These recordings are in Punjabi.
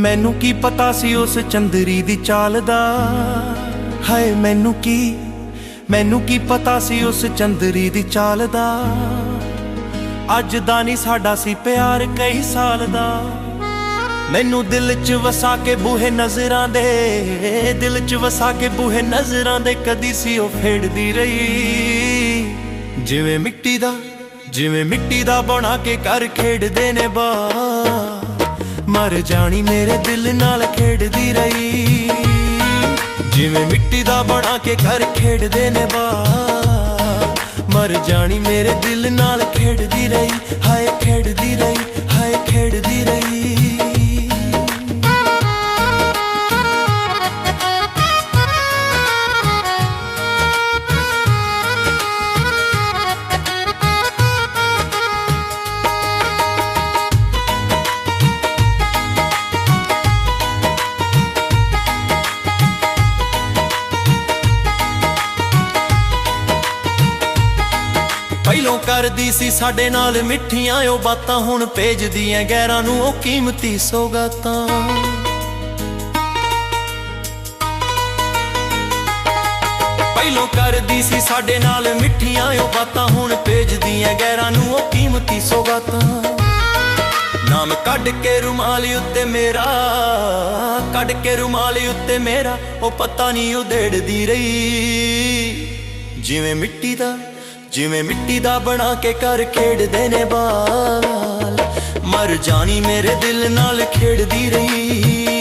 ਮੈਨੂੰ ਕੀ ਪਤਾ ਸੀ ਉਸ ਚੰਦਰੀ ਦੀ ਚਾਲ ਦਾ, ਹਾਏ ਮੈਨੂੰ ਕੀ ਪਤਾ ਸੀ ਉਸ ਚੰਦਰੀ ਦੀ ਚਾਲ ਦਾ। ਅੱਜ ਦਾ ਨਹੀਂ ਸਾਡਾ ਸੀ ਪਿਆਰ ਕਈ ਸਾਲ ਦਾ। ਮੈਨੂੰ ਦਿਲ 'ਚ ਵਸਾ ਕੇ ਬੂਹੇ ਨਜ਼ਰਾਂ ਦੇ, ਦਿਲ 'ਚ ਵਸਾ ਕੇ ਬੂਹੇ ਨਜ਼ਰਾਂ ਦੇ ਕਦੀ ਸੀ ਉਹ ਫੇੜਦੀ ਰਹੀ। ਜਿਵੇਂ ਮਿੱਟੀ ਦਾ ਬਣਾ ਕੇ ਘਰ ਖੇਡਦੇ ਨੇ ਬਾ, ਮਰ ਜਾਣੀ ਮੇਰੇ ਦਿਲ ਨਾਲ ਖੇਡਦੀ ਰਹੀ। ਜਿਵੇਂ ਮਿੱਟੀ ਦਾ ਬਣਾ ਕੇ ਘਰ ਖੇਡਦੇ ਨੇ ਬਾ, ਮਰ ਜਾਣੀ ਮੇਰੇ ਦਿਲ ਨਾਲ ਖੇਡਦੀ ਰਹੀ। ਹਾਏ ਖੇਡਦੀ ਰਹੀ, ਹਾਏ ਖੇਡਦੀ ਰਹੀ। ਪਹਿਲੋਂ ਕਰਦੀ ਸੀ ਸਾਡੇ ਨਾਲ ਮਿੱਠੀਆਂ ਉਹ ਬਾਤਾਂ, ਹੁਣ ਭੇਜਦੀ ਐ ਗੈਰਾਂ ਨੂੰ ਉਹ ਕੀਮਤੀ ਸੌਗਾਤਾਂ। ਪਹਿਲੋਂ ਕਰਦੀ ਸੀ ਸਾਡੇ ਨਾਲ ਮਿੱਠੀਆਂ ਉਹ ਬਾਤਾਂ, ਹੁਣ ਭੇਜਦੀ ਐ ਗੈਰਾਂ ਨੂੰ ਉਹ ਕੀਮਤੀ ਸੌਗਾਤਾਂ। ਨਾਮ ਕੱਢ ਕੇ ਰੁਮਾਲ ਉੱਤੇ ਮੇਰਾ, ਕੱਢ ਕੇ ਰੁਮਾਲ ਉੱਤੇ ਮੇਰਾ, ਉਹ ਪਤਾ ਨਹੀਂ ਉਧੇੜਦੀ ਰਹੀ। ਜਿਵੇਂ ਮਿੱਟੀ ਦਾ ਬਣਾ ਕੇ ਘਰ ਖੇਡਦੇ ਨੇ ਬਾਲ, ਮਰ ਜਾਣੀ ਮੇਰੇ ਦਿਲ ਨਾਲ ਖੇਡਦੀ ਰਹੀ।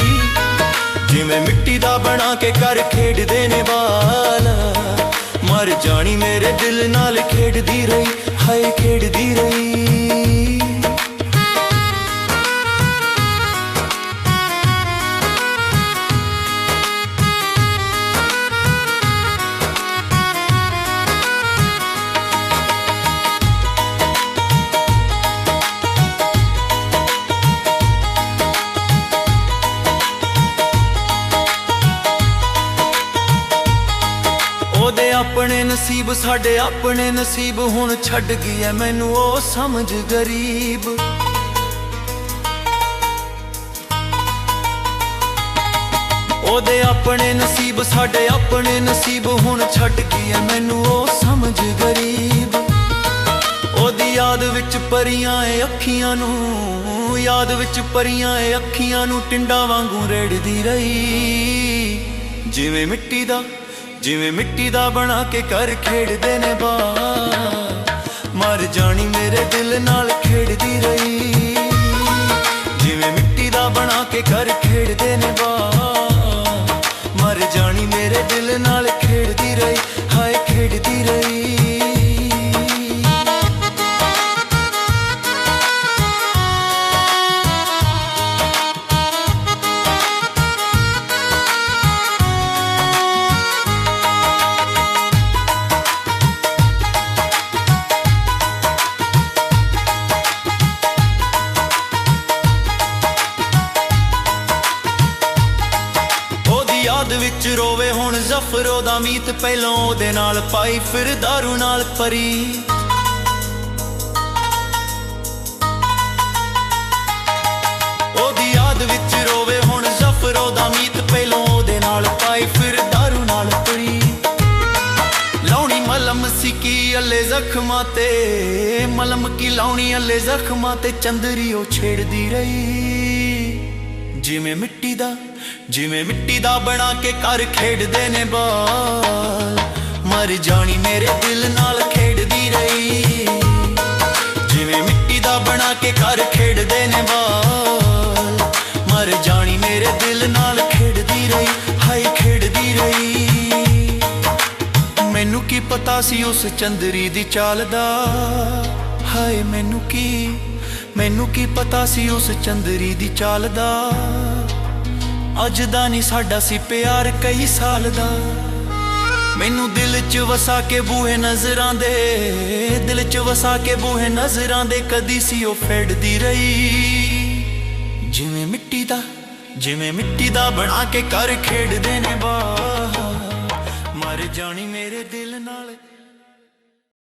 ਜਿਵੇਂ ਮਿੱਟੀ ਦਾ ਬਣਾ ਕੇ ਘਰ ਖੇਡਦੇ ਨੇ ਬਾਲ, ਮਰ ਜਾਣੀ ਮੇਰੇ ਦਿਲ ਨਾਲ ਖੇਡਦੀ ਰਹੀ। ਹਾਏ ਖੇਡਦੀ ਰਹੀ। ਉਹਦੇ ਆਪਣੇ ਨਸੀਬ ਸਾਡੇ ਆਪਣੇ ਨਸੀਬ, ਹੁਣ ਛੱਡ ਗਈ ਐ ਮੈਨੂੰ ਉਹ ਸਮਝ ਗਰੀਬ। ਉਹਦੇ ਆਪਣੇ ਨਸੀਬ ਸਾਡੇ ਆਪਣੇ ਨਸੀਬ, ਹੁਣ ਛੱਡ ਗਈ ਐ ਮੈਨੂੰ ਉਹ ਸਮਝ ਗਰੀਬ। ਉਹਦੀ ਯਾਦ ਵਿੱਚ ਪਰੀਆਂ ਏ ਅੱਖੀਆਂ ਨੂੰ, ਯਾਦ ਵਿੱਚ ਪਰੀਆਂ ਏ ਅੱਖੀਆਂ ਨੂੰ, ਟਿੰਡਾਂ ਵਾਂਗੂ ਰੇੜਦੀ ਰਹੀ। ਜਿਵੇਂ ਮਿੱਟੀ ਦਾ ਬਣਾ ਕੇ ਘਰ ਖੇਡਦੇ ਨੇ ਬਾ, ਮਰ ਜਾਣੀ ਮੇਰੇ ਦਿਲ ਨਾਲ ਖੇਡਦੀ ਰਹੀ। ਜਿਵੇਂ ਮਿੱਟੀ ਦਾ ਬਣਾ ਕੇ ਘਰ ਖੇਡਦੇ ਨੇ ਬਾ, ਮਰ ਜਾਣੀ ਮੇਰੇ ਦਿਲ ਨਾਲ ਖੇਡਦੀ ਰਹੀ। ਹਾਏ ਖੇਡਦੀ ਰਹੀ। ਯਾਦ ਵਿੱਚ ਰੋਵੇ ਹੁਣ ਜ਼ਫਰ ਉਹਦਾ ਮੀਤ, ਪਹਿਲੋਂ ਉਹਦੇ ਨਾਲ ਪਾਈ ਫਿਰ ਦਾਰੂ ਨਾਲ ਪਰੀ। ਉਹਦੀ ਯਾਦ ਵਿੱਚ ਰੋਵੇ ਹੁਣ ਜ਼ਫਰ ਉਹਦਾ ਮੀਤ, ਪਹਿਲੋਂ ਉਹਦੇ ਨਾਲ ਪਾਈ ਫਿਰ ਦਾਰੂ ਨਾਲ ਪਰੀ। ਲਾਉਣੀ ਮਲਮ ਸੀ ਕੀ ਅੱਲੇ ਜ਼ਖਮਾਂ ਤੇ, ਮਲਮ ਕੀ ਲਾਉਣੀ ਅੱਲੇ ਜ਼ਖਮਾਂ ਤੇ, ਚੰਦਰੀ ਉਹ ਛੇੜਦੀ ਰਹੀ। ਜਿਵੇਂ ਮਿੱਟੀ ਦਾ ਬਣਾ ਕੇ ਘਰ ਖੇਡਦੇ ਨੇ ਬਾਲ, ਮਰ ਜਾਣੀ ਮੇਰੇ ਦਿਲ ਨਾਲ ਖੇਡਦੀ ਰਹੀ। ਜਿਵੇਂ ਮਿੱਟੀ ਦਾ ਬਣਾ ਕੇ ਘਰ ਖੇਡਦੇ ਨੇ ਬਾਲ, ਮਰ ਜਾਣੀ ਮੇਰੇ ਦਿਲ ਨਾਲ ਖੇਡਦੀ ਰਹੀ। ਹਾਏ ਖੇਡਦੀ ਰਹੀ। ਮੈਨੂੰ ਕੀ ਪਤਾ ਸੀ ਉਸ ਚੰਦਰੀ ਦੀ ਚਾਲ ਦਾ, ਹਾਏ ਮੈਨੂੰ ਕੀ ਪਤਾ ਸੀ ਉਸ ਚੰਦਰੀ ਦੀ ਚਾਲ ਦਾ। ਅੱਜ ਦਾ ਨਹੀਂ ਸਾਡਾ ਸੀ ਪਿਆਰ ਕਈ ਸਾਲ ਦਾ। ਮੈਨੂੰ ਦਿਲ 'ਚ ਵਸਾ ਕੇ ਬੂਹੇ ਨਜ਼ਰਾਂ ਦੇ, ਦਿਲ 'ਚ ਵਸਾ ਕੇ ਬੂਹੇ ਨਜ਼ਰਾਂ ਦੇ, ਕਦੀ ਸੀ ਉਹ ਫੇੜਦੀ ਰਹੀ। ਜਿਵੇਂ ਮਿੱਟੀ ਦਾ ਬਣਾ ਕੇ ਘਰ ਖੇਡਦੇ ਨੇ ਬਾ, ਮਰ ਜਾਣੀ ਮੇਰੇ ਦਿਲ ਨਾਲ